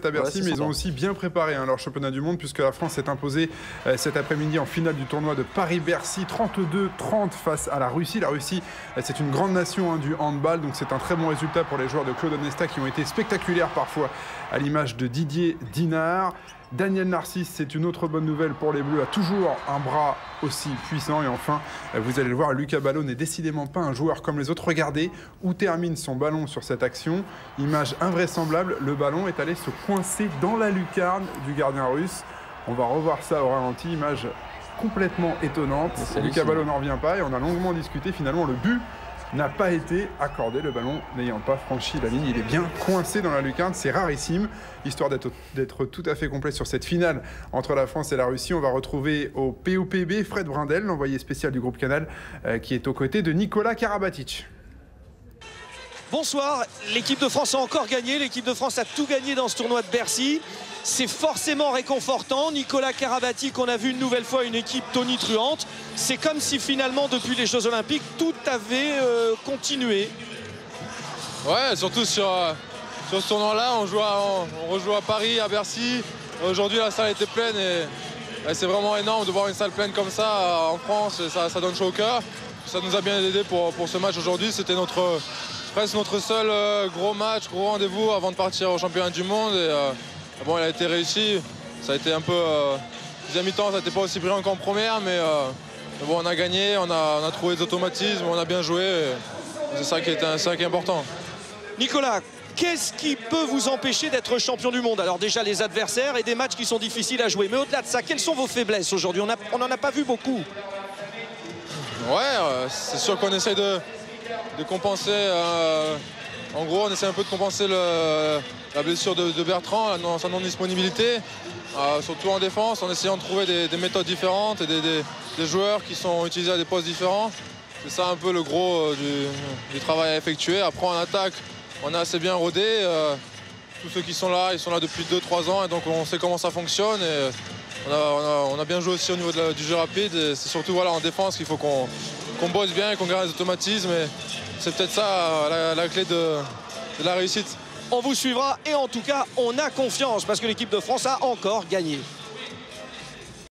à Bercy, mais ils ont aussi bien préparé leur championnat du monde, puisque la France s'est imposée cet après-midi en finale du tournoi de Paris-Bercy 32-30 face à la Russie. La Russie, c'est une grande nation du handball, donc c'est un très bon résultat pour les joueurs de Claude Onesta qui ont été spectaculaires parfois, à l'image de Didier Dinard. Daniel Narcisse, c'est une autre bonne nouvelle pour les Bleus, a toujours un bras aussi puissant. Et enfin, vous allez le voir, Lucas Ballot n'est décidément pas un joueur comme les autres. Regardez où termine son ballon sur cette action. Image invraisemblable, le ballon est allé se coincer dans la lucarne du gardien russe. On va revoir ça au ralenti, image complètement étonnante. Lucas Ballot n'en revient pas et on a longuement discuté. Finalement, le but n'a pas été accordé, le ballon n'ayant pas franchi la ligne. Il est bien coincé dans la lucarne, c'est rarissime. Histoire d'être tout à fait complet sur cette finale entre la France et la Russie, on va retrouver au POPB Fred Brindel, l'envoyé spécial du groupe Canal, qui est aux côtés de Nicolas Karabatic. Bonsoir, l'équipe de France a encore gagné, l'équipe de France a tout gagné dans ce tournoi de Bercy. C'est forcément réconfortant. Nicolas Karabatic, on a vu une nouvelle fois une équipe tonitruante. C'est comme si finalement depuis les Jeux Olympiques, tout avait continué. Ouais, surtout sur ce tournoi-là, on rejoue à Paris, à Bercy. Aujourd'hui, la salle était pleine et c'est vraiment énorme de voir une salle pleine comme ça en France. Ça donne chaud au cœur. Ça nous a bien aidé pour ce match aujourd'hui. C'était presque notre seul gros match, gros rendez-vous avant de partir au championnat du monde. Bon, il a été réussi. Ça a été un peu... deuxième mi-temps, ça n'était pas aussi brillant qu'en première, mais bon, on a gagné, on a trouvé des automatismes, on a bien joué. C'est ça qui est important. Nicolas, qu'est-ce qui peut vous empêcher d'être champion du monde? Alors déjà les adversaires et des matchs qui sont difficiles à jouer. Mais au-delà de ça, quelles sont vos faiblesses aujourd'hui? On n'en a pas vu beaucoup. Ouais, c'est sûr qu'on essaie de compenser. En gros, on essaie un peu de compenser la blessure de Bertrand, sa non-disponibilité, surtout en défense, en essayant de trouver des méthodes différentes et des joueurs qui sont utilisés à des postes différents. C'est ça un peu le gros du travail à effectuer. Après, en attaque, on est assez bien rodé. Tous ceux qui sont là, ils sont là depuis 2-3 ans et donc on sait comment ça fonctionne. Et on a bien joué aussi au niveau du jeu rapide. C'est surtout voilà, en défense qu'il faut qu'on bosse bien et qu'on garde les automatismes. C'est peut-être ça la clé de la réussite. On vous suivra et en tout cas, on a confiance parce que l'équipe de France a encore gagné.